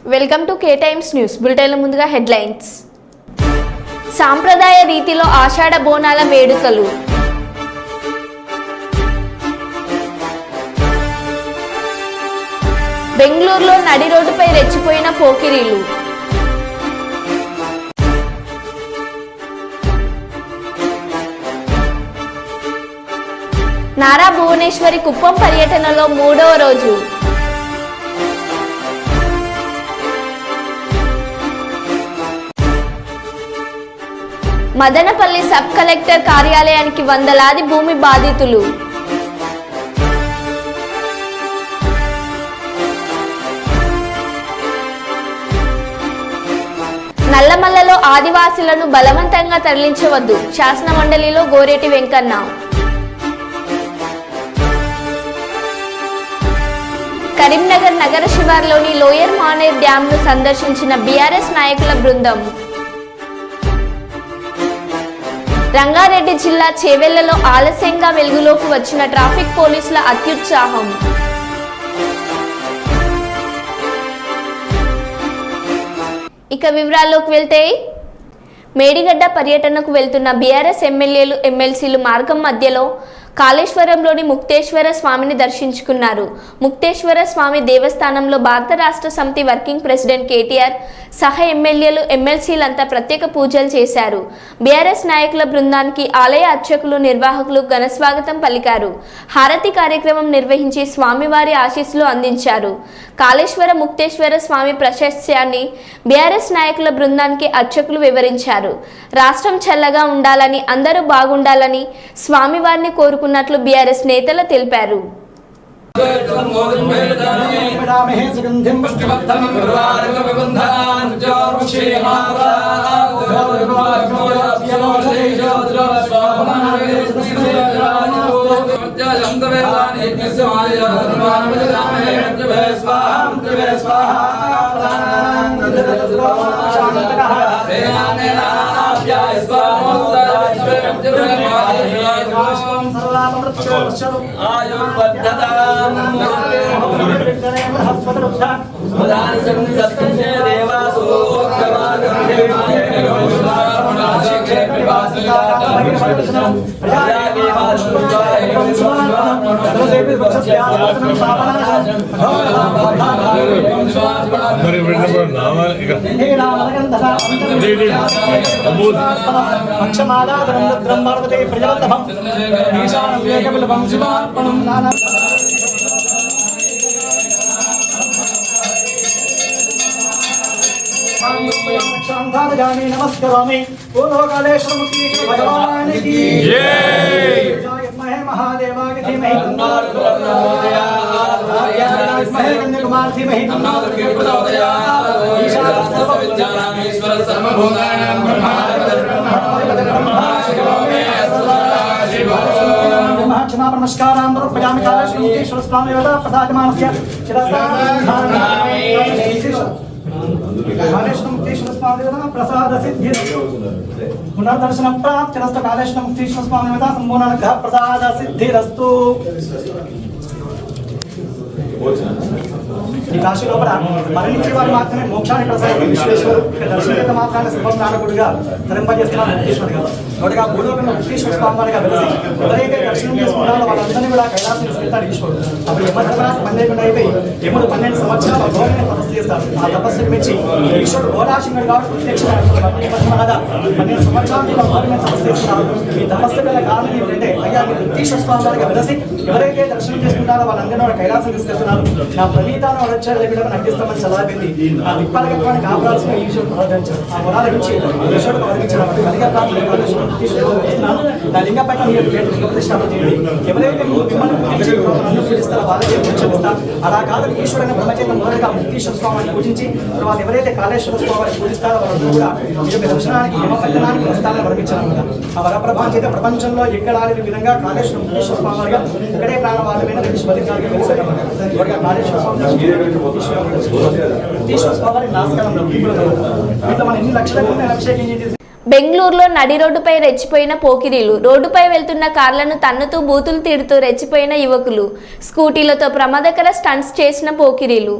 Welcome to K Times news బులెటిన్ల ముందుగా headlines. సాంప్రదాయ రీతిలో ఆషాఢ బోనాల వేడుకలు. బెంగళూరులో నడి రోడ్డుపై రెచ్చిపోయిన పోకిరీలు. నారా భువనేశ్వరి కుప్పం పర్యటనలో 3వ రోజు. మదనపల్లి సబ్ కలెక్టర్ కార్యాలయానికి వందలాది భూమి బాధితులు. నల్లమల్లలో ఆదివాసీలను బలవంతంగా తరలించవద్దు, శాసన మండలిలో గోరేటి వెంకన్న. కరీంనగర్ నగర శివార్లోని లోయర్ మానేర్ డ్యాంను సందర్శించిన బీఆర్ఎస్ నాయకుల బృందం. రంగారెడ్డి జిల్లా చేవెళ్లలో ఆలస్యంగా వెలుగులోకి వచ్చిన ట్రాఫిక్ పోలీసుల అత్యుత్సాహం. ఇక వివరాల్లోకి వెళ్తే, మేడిగడ్డ పర్యటనకు వెళ్తున్న బీఆర్ఎస్ ఎమ్మెల్యేలు ఎమ్మెల్సీలు మార్గం మధ్యలో కాళేశ్వరంలోని ముక్తేశ్వర స్వామిని దర్శించుకున్నారు. ముక్తేశ్వర స్వామి దేవస్థానంలో భారత రాష్ట్ర సమితి వర్కింగ్ ప్రెసిడెంట్ కేటీఆర్ సహా ఎమ్మెల్యేలు ఎమ్మెల్సీలంతా ప్రత్యేక పూజలు చేశారు. బీఆర్ఎస్ నాయకుల బృందానికి ఆలయ అర్చకులు నిర్వాహకులు ఘనస్వాగతం పలికారు. హారతి కార్యక్రమం నిర్వహించి స్వామివారి ఆశీస్సులు అందించారు. కాళేశ్వర ముక్తేశ్వర స్వామి ప్రశస్త్యాన్ని బీఆర్ఎస్ నాయకుల బృందానికి అర్చకులు వివరించారు. రాష్ట్రం చల్లగా ఉండాలని, అందరూ బాగుండాలని స్వామివారిని కోరుకున్నట్లు బీఆర్ఎస్ నేతలు తెలిపారు. नमस्करोमि बोलो कालेश्वर मुक्ति भगवान की जय। महादेवाय धीमहि महे कन्याकुमार धीमहि क्षमा नमस्कारां समर्पयामि कालेश्वर मुक्तेश्वर स्वामी वद प्रसादमानस्य शिरसा कालेश्वर मुक्तेश्वर स्वामी प्रसाद सिद्धि पुनर्दर्शन प्राप्तिरस्तु कालेश्वर मुक्तेश्वर स्वामी संपूर्ण अनुग्रह प्रसाद सिद्धिरस्तु। ఈ కాశీ లోపల మరణించే వారు మాత్రమే మోక్షాన్ని ప్రసాదించే విశ్వేశ్వరు దర్శనీయత మాత్రాన్ని శుభజ్ఞానకుడిగా తరింపజేస్తున్నారు ముక్తేశ్వరుడు గారు. ఒకటిగా భూలోకంలో ముక్తేశ్వర స్వామి వారిగా వెలిసి ఎవరైతే దర్శనం చేసుకున్నారో వాళ్ళందరినీ కూడా కైలాసం తీసుకెళ్తారు ఈశ్వరుడు. అప్పుడు యమధర్మరాజు 12 అయిపోయి యముడు 12 సంవత్సరాల ఘోరమైన తపస్సు చేస్తారు. ఆ తపస్సుకు మెచ్చి ఈశ్వరుడు ఘోరాశంగా కాబట్టి ప్రత్యక్షమైన యమధర్మరాజా 12 సంవత్సరాల ఘోరమైన తపస్సు చేస్తున్నారు. ఈ తపస్సు గల కారణం ఏంటంటే అయ్యా మీరు ముక్తేశ్వర స్వామి వారిగా వెలిసి ఎవరైతే దర్శనం చేసుకుంటారో వాళ్ళందరినీ కూడా కైలాసం తీసుకెళ్తున్నారు. నా ప్రణీతాను నటిస్తామని సలహాపింది. ఆ నిప్పలకత్వానికి కాపాడాల్సిన ఈశ్వరుడు ప్రార్థించారు. ఆ వరాల నుంచి ఈశ్వరుడు ఆరంభించారు. నా లింగ పైన ప్రతిష్టాపన చేయండి. ఎవరైతే మిమ్మల్ని పూజిస్తారో వాళ్ళకే పూజిస్తారు. అలా కాదని ఈశ్వరుని బ్రహ్మచర్యం మొదలుగా ముక్తేశ్వర స్వామిని పూజించి తర్వాత ఎవరైతే కాళేశ్వర స్వామిని పూజిస్తారో వాళ్ళందరూ కూడా ఈ యొక్క దర్శనానికి యమపట్టణానికి ప్రస్థానం ఆరంభించారన్నమాట. ఆ వరప్రభావం చేత ప్రపంచంలో ఎక్కడ ఆడిన విధంగా కాళేశ్వర ముక్తేశ్వర స్వామి వారిగా ఇక్కడే ప్రాణం వాళ్ళ మీద బతికాలిగా వెలిసారన్నమాట. కాళేశ్వర స్వామి బెంగళూరులో నడి రోడ్డుపై రెచ్చిపోయిన పోకిరీలు. రోడ్డుపై వెళ్తున్న కార్లను తన్నుతూ బూతులు తిడుతూ రెచ్చిపోయిన యువకులు. స్కూటీలతో ప్రమాదకర స్టంట్స్ చేసిన పోకిరీలు.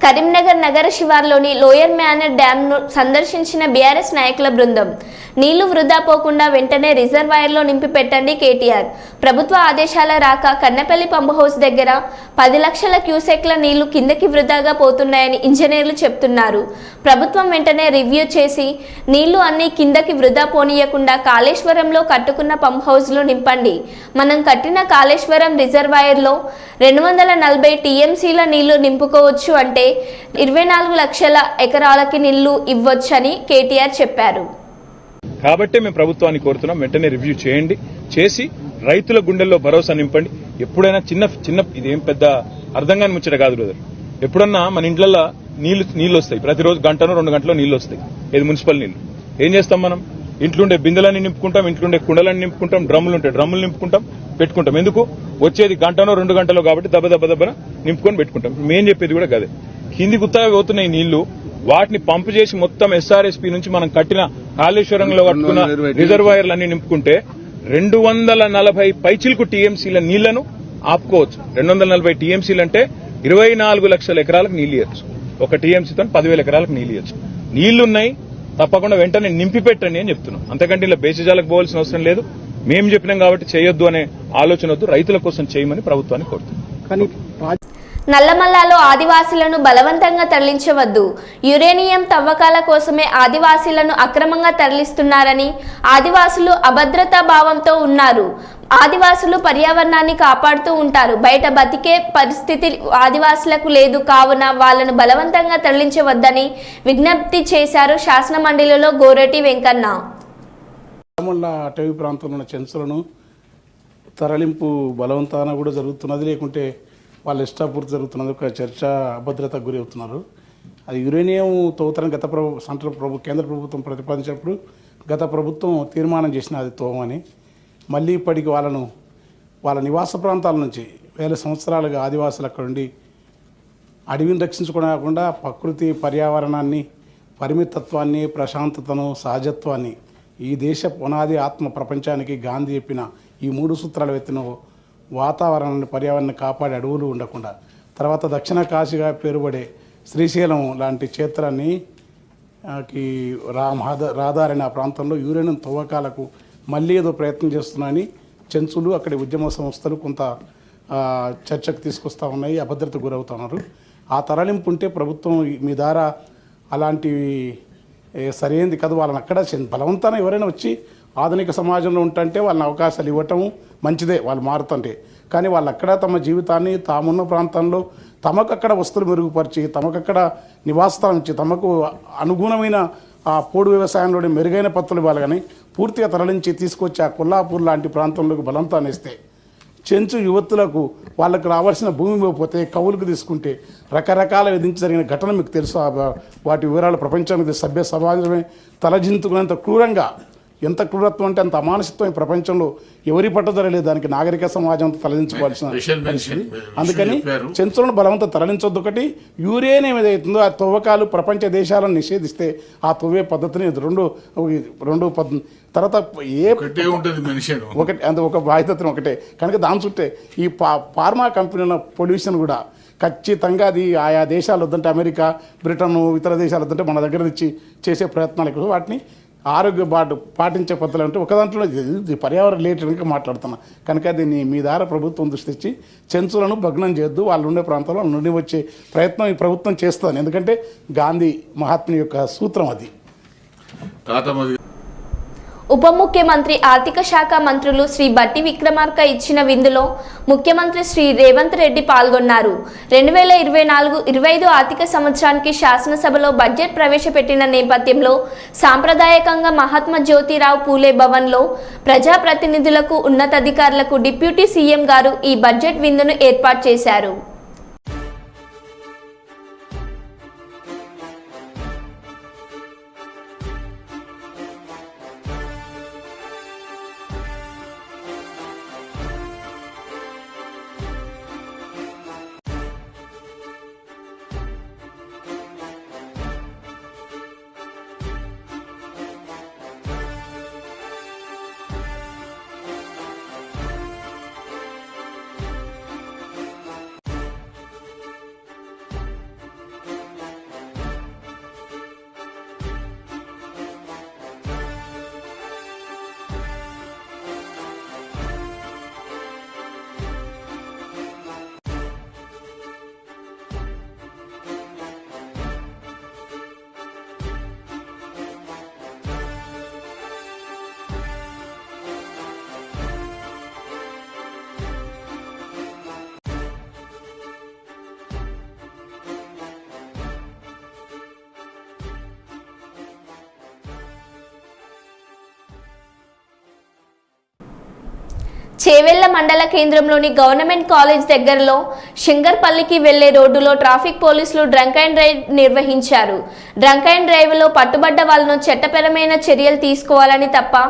కరీంనగర్ నగర శివార్లోని లోయర్ మేనర్ డ్యాంను సందర్శించిన బీఆర్ఎస్ నాయకుల బృందం. నీళ్లు వృధా పోకుండా వెంటనే రిజర్వాయర్లో నింపి పెట్టండి కేటీఆర్. ప్రభుత్వ ఆదేశాల రాక కన్నపల్లి పంప్ హౌస్ దగ్గర 10 లక్షల క్యూసెక్ల నీళ్లు కిందకి వృధాగా పోతున్నాయని ఇంజనీర్లు చెప్తున్నారు. ప్రభుత్వం వెంటనే రివ్యూ చేసి నీళ్లు అన్నీ కిందకి వృధా పోనీయకుండా కాళేశ్వరంలో కట్టుకున్న పంప్ హౌస్లో నింపండి. మనం కట్టిన కాళేశ్వరం రిజర్వాయర్లో 240 టీఎంసీల నీళ్లు నింపుకోవచ్చు అంటే 24 లక్షల ఎకరాలకి నీళ్లు ఇవ్వొచ్చని కేటీఆర్ చెప్పారు. కాబట్టి మేము ప్రభుత్వాన్ని కోరుతున్నాం, వెంటనే రివ్యూ చేయండి, చేసి రైతుల గుండెల్లో భరోసా నింపండి. ఎప్పుడైనా చిన్న ఇదేం పెద్ద అర్థం కాని ముచ్చట కాదు బ్రదర్. ఎప్పుడన్నా మన ఇంట్లల్లో నీళ్లు వస్తాయి, ప్రతిరోజు గంటనో 2 గంటలో నీళ్లు వస్తాయి, ఇది మున్సిపల్ నీళ్లు. ఏం చేస్తాం మనం? ఇంట్లుండే బిందెలన్నీ నింపుకుంటాం, ఇంట్లుండే కుండలన్నీ నింపుకుంటాం, డ్రమ్ములు ఉంటాయి డ్రమ్ములు నింపుకుంటాం, పెట్టుకుంటాం. ఎందుకు? వచ్చేది గంటనో 2 గంటలో కాబట్టి దెబ్బన నింపుకొని పెట్టుకుంటాం. మేం చెప్పేది కూడా కదే. కింది గుత్తగా పోతున్నాయి నీళ్లు, వాటిని పంపు చేసి మొత్తం ఎస్ఆర్ఎస్పీ నుంచి మనం కట్టిన కాళేశ్వరంలో కట్టుకున్న రిజర్వాయర్లు అన్ని నింపుకుంటే 240 పైచిలకు టీఎంసీల నీళ్లను ఆపుకోవచ్చు. 240 టీఎంసీలు అంటే 24 లక్షల ఎకరాలకు నీళ్లు ఇవ్వచ్చు. ఒక టీఎంసీతో 10,000 ఎకరాలకు నీళ్లు ఇవ్వచ్చు. నీళ్లున్నాయి, తప్పకుండా వెంటనే నింపి పెట్టండి అని చెప్తున్నాం. అంతకంటే ఇలా బేసిజాలకు పోవాల్సిన అవసరం లేదు. మేము చెప్పినాం కాబట్టి చేయొద్దు అనే ఆలోచన వద్దు, రైతుల కోసం చేయమని ప్రభుత్వాన్ని కోరుతున్నాం. నల్లమల్లాలో ఆదివాసీలను బలవంతంగా తరలించవద్దు. యురేనియం తవ్వకాల కోసమే ఆదివాసీలను అక్రమంగా తరలిస్తున్నారని, ఆదివాసులు అభద్రతా భావంతో ఉన్నారు. ఆదివాసులు పర్యావరణాన్ని కాపాడుతూ ఉంటారు. బయట బతికే పరిస్థితి ఆదివాసులకు లేదు. కావున వాళ్లను బలవంతంగా తరలించవద్దని విజ్ఞప్తి చేశారు శాసన మండలిలో గోరెటి వెంకన్న. అటవీ ప్రాంతంలో ఉన్న చెంచులను తరలింపు బలవంతాన కూడా జరుగుతున్నది, లేకుంటే వాళ్ళ ఇష్టాపూర్తి జరుగుతున్నది. ఒక చర్చ అభద్రతకు గురి అవుతున్నారు. అది యురేనియం తవ్వుతారని కేంద్ర ప్రభుత్వం ప్రతిపాదించినప్పుడు గత ప్రభుత్వం తీర్మానం చేసిన అది తోమని. మళ్ళీ ఇప్పటికి వాళ్ళ నివాస ప్రాంతాల నుంచి వేల సంవత్సరాలుగా ఆదివాసులు అక్కడ ఉండి అడవిని రక్షించుకోకుండా ప్రకృతి పర్యావరణాన్ని, పరిమితత్వాన్ని, ప్రశాంతతను, సహజత్వాన్ని, ఈ దేశ పునాది ఆత్మ ప్రపంచానికి గాంధీ చెప్పిన ఈ 3 సూత్రాలు ఎత్తిన వాతావరణాన్ని, పర్యావరణాన్ని కాపాడే అడవులు ఉండకుండా, తర్వాత దక్షిణ కాశీగా పేరుపడే శ్రీశైలం లాంటి క్షేత్రాన్ని రహదారైన ఆ ప్రాంతంలో యురేనియం తవ్వకాలకు మళ్ళీ ఏదో ప్రయత్నం చేస్తున్నాయని చెంచులు, అక్కడి ఉద్యమ సంస్థలు కొంత చర్చకు తీసుకొస్తూ ఉన్నాయి, అభద్రతకు గురవుతున్నారు. ఆ తరలింపు ఉంటే ప్రభుత్వం మీ ద్వారా అలాంటివి సరైనది కాదు. వాళ్ళని అక్కడ బలవంతాన ఎవరైనా వచ్చి ఆధునిక సమాజంలో ఉంటుంటే వాళ్ళని అవకాశాలు ఇవ్వటం మంచిదే, వాళ్ళు మారుతుంటే. కానీ వాళ్ళు అక్కడ తమ జీవితాన్ని తామున్న ప్రాంతంలో తమకక్కడ వస్తువులు మెరుగుపరిచి, తమకక్కడ నివాసస్థానం ఇచ్చి, తమకు అనుగుణమైన ఆ పోడు వ్యవసాయంలోని మెరుగైన పత్తులు ఇవ్వాలి. కానీ పూర్తిగా తరలించి తీసుకొచ్చి ఆ కొల్లాపూర్ లాంటి ప్రాంతంలోకి బలంతాన్ని ఇస్తే చెంచు యువతులకు వాళ్ళకు రావాల్సిన భూమి ఇవ్వకపోతే కవులకు తీసుకుంటే రకరకాల విధించి జరిగిన ఘటన మీకు తెలుసు. వాటి వివరాలు ప్రపంచానికి సభ్య సమాజమే తలజింతుకునేంత క్రూరంగా, ఎంత క్రూరత్వం అంటే అంత అమానుషత్వం ఈ ప్రపంచంలో ఎవరి పట్టదరలేదు. దానికి నాగరిక సమాజంతో తరలించుకోవాల్సిన పరిస్థితి. అందుకని చెంచులను బలవంతం తరలించొద్దు. ఒకటి, యురేనియం ఏదైతుందో ఆ తవ్వకాలు ప్రపంచ దేశాలను నిషేధిస్తే ఆ తవ్వే పద్ధతిని రెండు తర్వాత ఒకటి అంత ఒక బాధ్యతను ఒకటే కనుక దాని చుట్టే ఈ ఫార్మా కంపెనీల పొల్యూషన్ కూడా ఖచ్చితంగా అది ఆయా దేశాలు వద్దంటే అమెరికా, బ్రిటన్, ఇతర దేశాలు వద్దంటే మన దగ్గర తెచ్చి చేసే ప్రయత్నాలు ఎక్కువ. వాటిని ఆరోగ్య పాటించే పద్ధతులు అంటే ఒక దాంట్లో ఇది పర్యావరణ రిలేటెడ్గా మాట్లాడుతున్నా కనుక దీన్ని మీ ద్వారా ప్రభుత్వం దృష్టి తెచ్చి చెంచులను భగ్నం చేయొద్దు. వాళ్ళు ఉండే ప్రాంతాల్లో వాళ్ళ నుండి వచ్చే ప్రయత్నం ఈ ప్రభుత్వం చేస్తుంది. ఎందుకంటే గాంధీ మహాత్ముని యొక్క సూత్రం అది. ఉప ముఖ్యమంత్రి ఆర్థిక శాఖ మంత్రులు శ్రీ బట్టి విక్రమార్క ఇచ్చిన విందులో ముఖ్యమంత్రి శ్రీ రేవంత్ రెడ్డి పాల్గొన్నారు. 2024-25 ఆర్థిక సంవత్సరానికి శాసనసభలో బడ్జెట్ ప్రవేశపెట్టిన నేపథ్యంలో సాంప్రదాయకంగా మహాత్మా జ్యోతిరావు పూలే భవన్లో ప్రజాప్రతినిధులకు, ఉన్నతాధికారులకు డిప్యూటీ సీఎం గారు ఈ బడ్జెట్ విందును ఏర్పాటు చేశారు. చేవెళ్ల మండల కేంద్రంలోని గవర్నమెంట్ కాలేజ్ దగ్గరలో శంకర్పల్లికి వెళ్లే రోడ్డులో ట్రాఫిక్ పోలీసులు డ్రంక్ అండ్ డ్రైవ్ నిర్వహించారు. డ్రంక్ అండ్ డ్రైవ్లో పట్టుబడ్డ వాళ్లను చట్టపరమైన చర్యలు తీసుకోవాలని తప్ప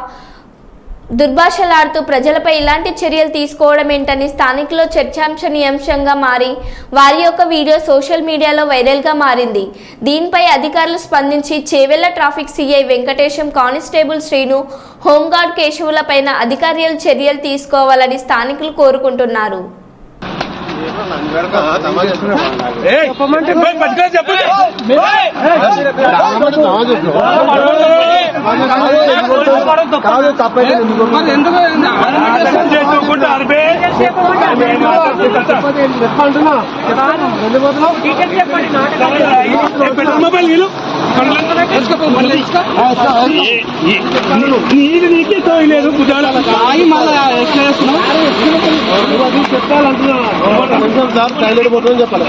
దుర్భాషలాడుతూ ప్రజలపై ఇలాంటి చర్యలు తీసుకోవడం ఏంటని స్థానికులు చర్చాంశనీయాంశంగా మారి వారి యొక్క వీడియో సోషల్ మీడియాలో వైరల్గా మారింది. దీనిపై అధికారులు స్పందించి Chevella traffic CI Venkatesham, constable Srinu, home guard కేశవులపైన అధికారులు చర్యలు తీసుకోవాలని స్థానికులు కోరుకుంటున్నారు. నీకే తోయలేదు చెప్పాలంటున్నా చెప్పాలి.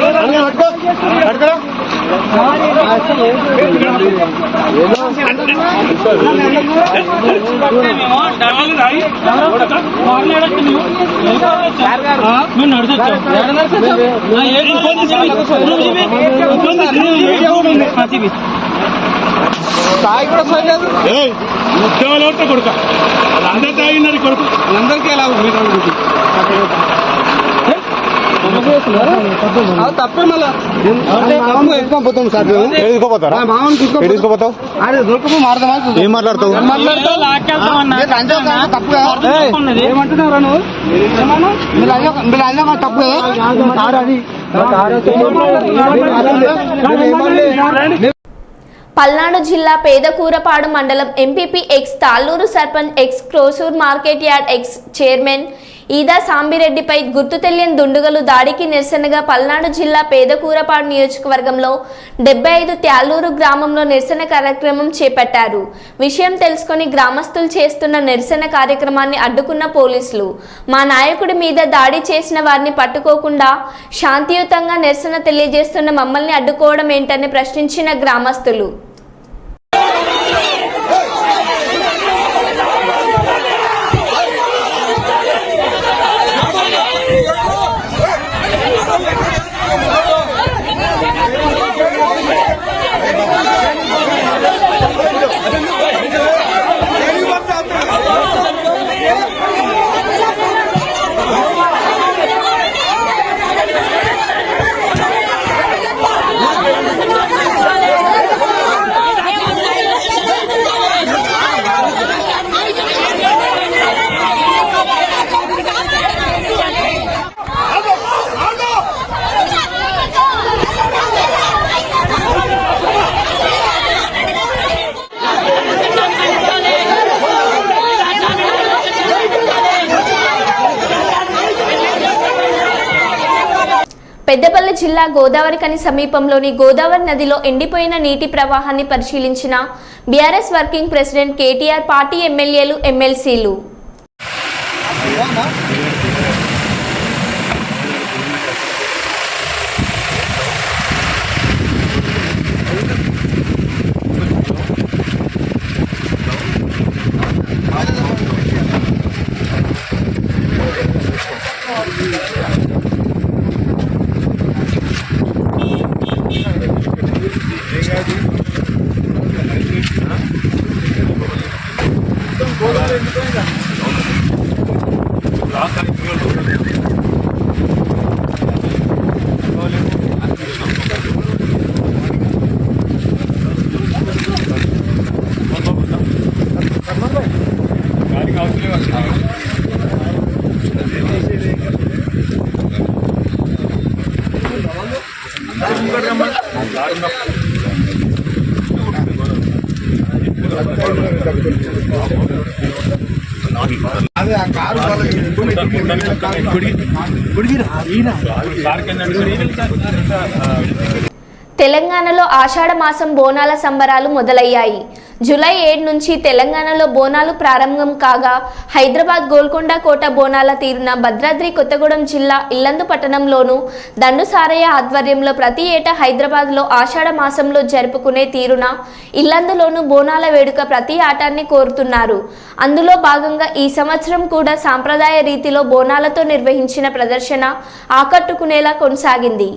ఉద్యోగాలు కొడుక అందరు తాగినారు కొడుకు అందరికీ ఎలా తప్పే మళ్ళీ తీసుకోపోతావు ఏం మాట్లాడతావు ఏమంటున్నారా నువ్వు తప్పు పల్నాడు జిల్లా పేదకూరపాడు మండలం MPP ex Talluru sarpanch ex Krosur market yard ex chairman Eda సాంబిరెడ్డిపై గుర్తు తెలియని దుండగులు దాడికి నిరసనగా పల్నాడు జిల్లా పేదకూరపాడు నియోజకవర్గంలో 75 త్యాళ్ళూరు గ్రామంలో నిరసన కార్యక్రమం చేపట్టారు. విషయం తెలుసుకుని గ్రామస్తులు చేస్తున్న నిరసన కార్యక్రమాన్ని అడ్డుకున్న పోలీసులు మా నాయకుడి మీద దాడి చేసిన వారిని పట్టుకోకుండా శాంతియుతంగా నిరసన తెలియజేస్తున్న మమ్మల్ని అడ్డుకోవడం ఏంటని ప్రశ్నించిన గ్రామస్తులు పెద్దపల్లి జిల్లా గోదావరికని సమీపంలోని గోదావరి నదిలో ఎండిపోయిన నీటి ప్రవాహాన్ని పరిశీలించిన BRS working president KTR, party ఎమ్మెల్యేలు, ఎమ్మెల్సీలు. తెలంగాణలో ఆషాఢ మాసం బోనాల సంబరాలు మొదలయ్యాయి. జూలై 7 నుంచి తెలంగాణలో బోనాలు ప్రారంభం కాగా హైదరాబాద్ గోల్కొండ కోట బోనాల తీరున భద్రాద్రి కొత్తగూడెం జిల్లా ఇల్లందు పట్టణంలోను దండు సారయ్య ఆధ్వర్యంలో ప్రతి ఏటా హైదరాబాద్లో ఆషాఢ మాసంలో జరుపుకునే తీరున ఇల్లందులోను బోనాల వేడుక ప్రతి ఆటాన్ని కోరుతున్నారు. అందులో భాగంగా ఈ సంవత్సరం కూడా సాంప్రదాయ రీతిలో బోనాలతో నిర్వహించిన ప్రదర్శన ఆకట్టుకునేలా కొనసాగింది.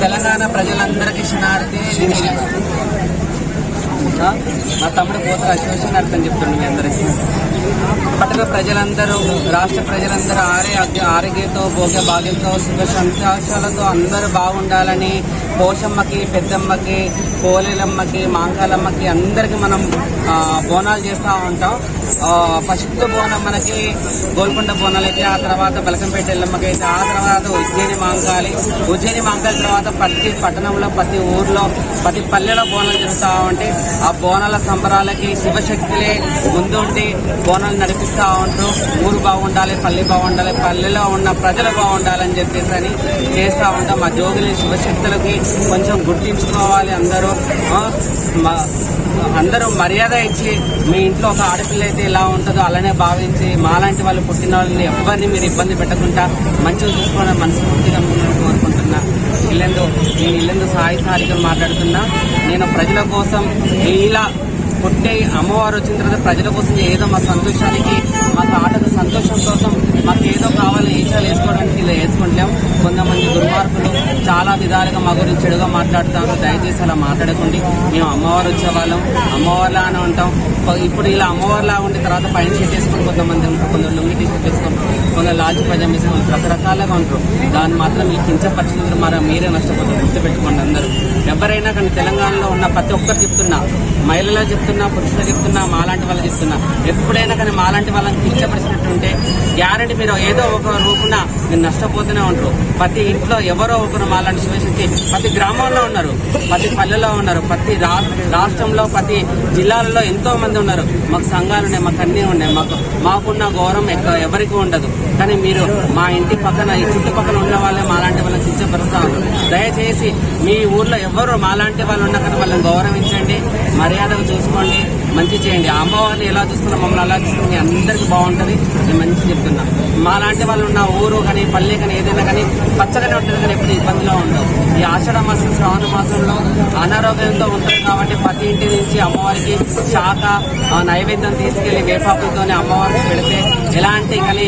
తెలంగాణ ప్రజలందరికీ శనార్థి మా తమ్ముడు పోతల అశోక్ అర్థం చెప్తున్నాను మీ అందరికీ. పట్టణ ప్రజలందరూ, రాష్ట్ర ప్రజలందరూ ఆరోగ్యంతో, భోగ్య భాగ్యంతో, సుఖ సంతోషాలతో అందరూ బాగుండాలని పోషమ్మకి, పెద్దమ్మకి, పోలేలమ్మకి, మాంకాలమ్మకి అందరికీ మనం బోనాలు చేస్తూ ఉంటాం. ఫస్ట్ బోనం మనకి గోల్కొండ బోనాలు అయితే, ఆ తర్వాత బలకంపేట ఎల్లమ్మకి అయితే, ఆ తర్వాత ఉజ్జయిని మాంకాలి తర్వాత ప్రతి పట్టణంలో, ప్రతి ఊర్లో, ప్రతి పల్లెలో బోనాలు జరుగుతూ ఉంటే ఆ బోనాల సంబరాలకి శివశక్తులే ముందుండి బోనాలు నడిపిస్తూ ఉంటారు. ఊరు బాగుండాలి, పల్లె బాగుండాలి, పల్లెలో ఉన్న ప్రజలు బాగుండాలని చెప్పేసి అని చేస్తూ ఉంటాం. మా జోగుని శివశక్తులకి కొంచెం గుర్తించుకోవాలి. అందరూ మర్యాద ఇచ్చి, మీ ఇంట్లో ఒక ఆడపిల్ల అయితే ఎలా ఉంటుందో అలానే భావించి, మాలాంటి వాళ్ళు పుట్టిన వాళ్ళని ఎవరిని మీరు ఇబ్బంది పెట్టకుండా మంచిగా చూసుకోవడం మనస్ఫూర్తిగా కోరుకుంటున్నా. నేను ఇల్లందు సాయి సారిగా మాట్లాడుతున్నా. నేను ప్రజల కోసం ఇలా పుట్టే అమ్మవారు వచ్చిన తర్వాత ప్రజల కోసం ఏదో మా సంతోషానికి మాకు ఆటకు సంతోషం కోసం మాకు ఏదో కావాలి ఈసారి వేసుకోవడానికి ఇలా వేసుకుంటాం. కొంతమంది దుర్మార్గులు చాలా విధాలుగా మా గురించి చెడుగా మాట్లాడుతారు. దయచేసి అలా మాట్లాడకండి. మేము అమ్మవారు వచ్చేవాళ్ళం, అమ్మవారిలా అని ఉంటాం. ఇప్పుడు ఇలా అమ్మవారిలా ఉండే తర్వాత పైన షీట్ వేసుకుని కొంతమంది ఉంటారు, కొందరు లుంగి టీషర్ట్ వేసుకుంటారు, కొందరు లాల్చి పైజామా వేసుకుంటారు, రకరకాలుగా ఉంటారు. దాన్ని మాత్రం మీకు కించపరిచినందుకు మీరే నష్టపోతారు. గుర్తుపెట్టుకోండి అందరూ. ఎవరైనా కానీ తెలంగాణలో ఉన్న ప్రతి ఒక్కరు చెప్తున్నా, మహిళలు చెప్తున్నా, పురుషులు చెప్తున్నా, మాలాంటి వాళ్ళు చెప్తున్నా, ఎప్పుడైనా కానీ మాలాంటి వాళ్ళని కించపరిచినట్టుంటే గ్యారెంటీ మీరు ఏదో ఒక రూపున మీరు నష్టపోతూనే ఉంటారు. ప్రతి ఇంట్లో ఎవరో ఒకరు మాలాంటి శివశక్తి ప్రతి గ్రామంలో ఉన్నారు, ప్రతి పల్లెలో ఉన్నారు, ప్రతి రాష్ట్రంలో ప్రతి జిల్లాలలో ఎంతో మంది ఉన్నారు. మాకు సంఘాలు ఉన్నాయి, మాకు అన్నీ ఉన్నాయి. మాకున్న గౌరవం ఎవరికి ఉండదు. కానీ మీరు మా ఇంటి పక్కన ఈ చుట్టుపక్కల ఉన్న వాళ్ళే మాలాంటి వాళ్ళని కించపరుస్తా ఉన్నారు. దయచేసి మీ ఊర్లో ఎవరు మాలాంటి వాళ్ళు ఉన్నా కానీ వాళ్ళని గౌరవించండి, మర్యాదగా చూసుకోండి, మంచి చేయండి. అమ్మవారిని ఎలా చూస్తున్నా మమ్మల్ని అలా చూస్తున్నా మీ అందరికీ బాగుంటుంది. నేను మంచి చెప్తున్నా. మాలాంటి వాళ్ళు ఉన్న ఊరు కానీ పల్లె కానీ ఏదైనా కానీ పచ్చగానే ఉంటుంది, కానీ ఎప్పుడు ఇబ్బందిలో ఉండవు. ఈ ఆషాఢ మాసం శ్రావణ మాసంలో అనారోగ్యంతో ఉంటుంది కాబట్టి ప్రతి ఇంటి నుంచి అమ్మవారికి శాఖ నైవేద్యం తీసుకెళ్లి వేపాకులతోనే అమ్మవారికి పెడితే ఎలాంటి కానీ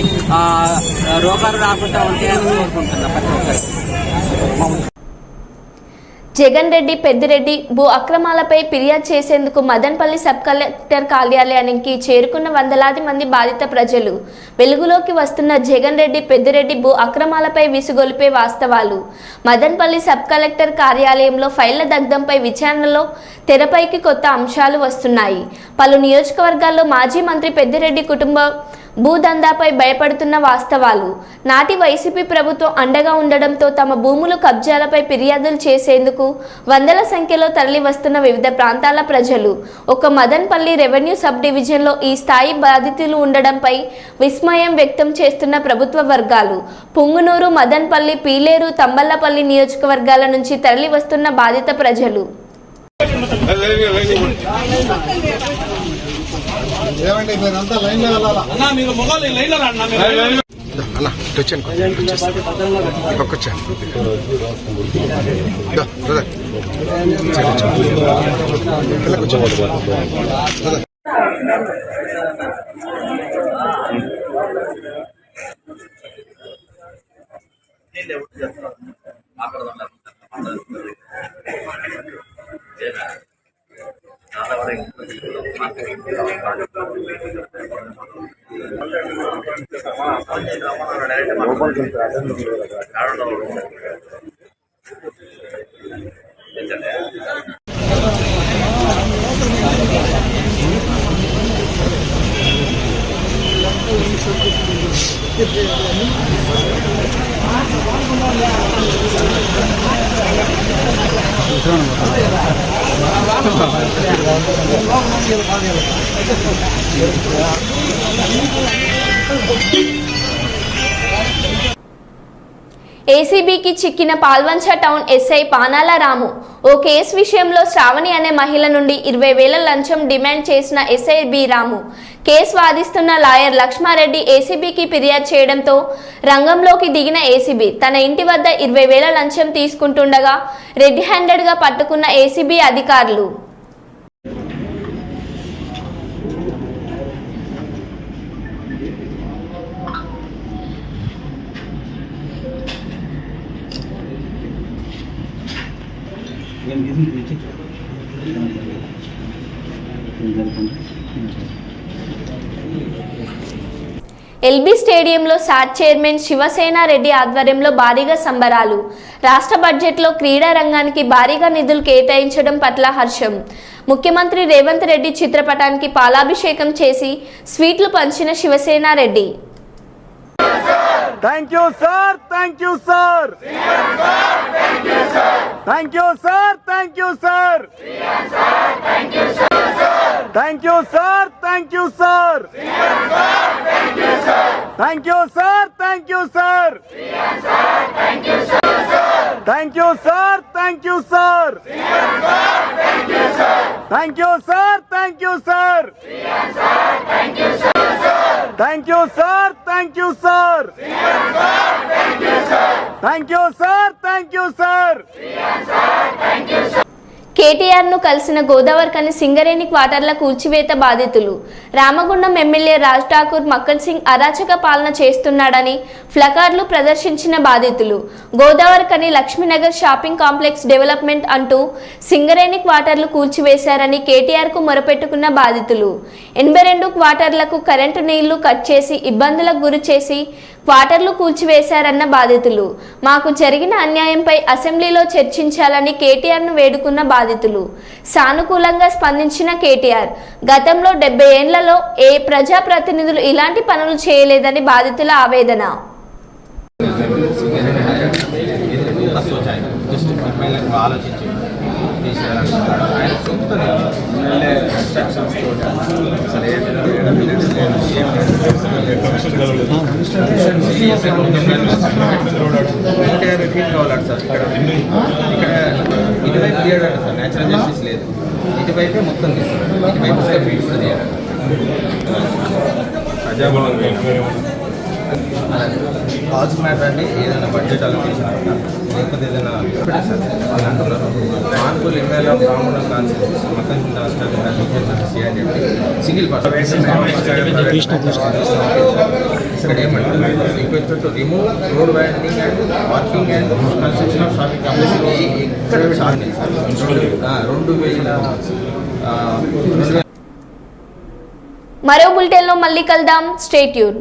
రోగాలు రాకుండా ఉంటాయని కోరుకుంటున్నా ప్రతి ఒక్కరికి. జగన్ రెడ్డి పెద్దిరెడ్డి భూ అక్రమాలపై ఫిర్యాదు చేసేందుకు మదనపల్లి సబ్ కలెక్టర్ కార్యాలయానికి చేరుకున్న వందలాది మంది బాధిత ప్రజలు. వెలుగులోకి వస్తున్న జగన్ రెడ్డి పెద్దిరెడ్డి భూ అక్రమాలపై విసుగొలిపే వాస్తవాలు. మదనపల్లి సబ్ కలెక్టర్ కార్యాలయంలో ఫైళ్ల దగ్ధంపై విచారణలో తెరపైకి కొత్త అంశాలు వస్తున్నాయి. పలు నియోజకవర్గాల్లో మాజీ మంత్రి పెద్దిరెడ్డి కుటుంబ భూదందాపై భయపడుతున్న వాస్తవాలు. నాటి వైసీపీ ప్రభుత్వం అండగా ఉండడంతో తమ భూములు కబ్జాలపై ఫిర్యాదులు చేసేందుకు వందల సంఖ్యలో తరలి వస్తున్న వివిధ ప్రాంతాల ప్రజలు. ఒక మదనపల్లి రెవెన్యూ సబ్ డివిజన్లో ఈ స్థాయి బాధితులు ఉండడంపై విస్మయం వ్యక్తం చేస్తున్న ప్రభుత్వ వర్గాలు. పుంగునూరు, మదనపల్లి, పీలేరు, తంబళ్లపల్లి నియోజకవర్గాల నుంచి తరలి వస్తున్న బాధిత ప్రజలు. ఏమండి మీరంతా లైన్ లో వెళ్ళాలా అన్నా? మీరు మొగలు లైన్ లో రండి అన్న. వచ్చాను పక్కొచ్చాను. ఏసీబీకి చిక్కిన పాల్వంచ టౌన్ ఎస్ఐ పానాల రాము. ఓ కేసు విషయంలో శ్రావణి అనే మహిళ నుండి 20,000 లంచం డిమాండ్ చేసిన ఎస్ఐ బి రాము. కేసు వాదిస్తున్న లాయర్ లక్ష్మారెడ్డి ఏసీబీకి ఫిర్యాదు చేయడంతో రంగంలోకి దిగిన ఏసీబీ తన ఇంటి వద్ద 20,000 లంచం తీసుకుంటుండగా రెడ్ హ్యాండెడ్గా పట్టుకున్న ఏసీబీ అధికారులు. ఎల్బీ స్టేడియంలో సాట్ చైర్మన్ శివసేన రెడ్డి ఆధ్వర్యంలో భారీగా సంబరాలు. రాష్ట్ర బడ్జెట్లో క్రీడా రంగానికి భారీగా నిధులు కేటాయించడం పట్ల హర్షం. ముఖ్యమంత్రి రేవంత్ రెడ్డి చిత్రపటానికి పాలాభిషేకం చేసి స్వీట్లు పంచిన Shivasena Reddy. Thank you sir, thank you sir, thank you sir, thank you sir, thank you sir, thank you sir, thank you sir, thank you sir, thank you sir, thank you sir, thank you sir, thank you sir, thank you sir, thank you sir, thank you sir, thank you sir. కేటీఆర్ను కలిసిన గోదావరికని సింగరేణి క్వార్టర్ల కూల్చివేత బాధితులు. Ramagundam MLA Raj Thakur Makkan Singh అరాచక పాలన చేస్తున్నాడని ప్లకార్డులు ప్రదర్శించిన బాధితులు. Godavarikhani Lakshmi Nagar shopping complex development అంటూ సింగరేణి క్వార్టర్లు కూల్చివేశారని కేటీఆర్కు మొరపెట్టుకున్న బాధితులు. 82 క్వార్టర్లకు కరెంటు నీళ్లు కట్ చేసి ఇబ్బందులకు గురి చేసి క్వార్టర్లు కూల్చివేశారన్న బాధితులు. మాకు జరిగిన అన్యాయంపై అసెంబ్లీలో చర్చించాలని కేటీఆర్ను వేడుకున్న బాధితులు. సానుకూలంగా స్పందించిన కేటీఆర్ గతంలో 70 ఏళ్లలో ఏ ప్రజాప్రతినిధులు ఇలాంటి పనులు చేయలేదని బాధితుల ఆవేదన. నేచురల్ జస్టిస్ లేదు, ఇటువైపే మొత్తం తీస్తారు, ఇటువైపు ఫీట్స్ పాజిటివ్ మ్యాటర్ అంటే ఏదైనా బడ్జెట్ అలొకేషన్ లేకపోతే ఏదైనా వాళ్ళు అంటున్నారు మార్పులు ఎమ్మెల్యే రామగుండం కాన్స్టిట్యూన్సీ మొత్తం సింగిల్ పర్సన్ ఇక్కడ ఏమంటారు request to remove road winding and walking and construction of shopping complex ఇక్కడ 2000 మరో బులెటిన్లో మళ్ళీ కలుద్దాం. Stay tune.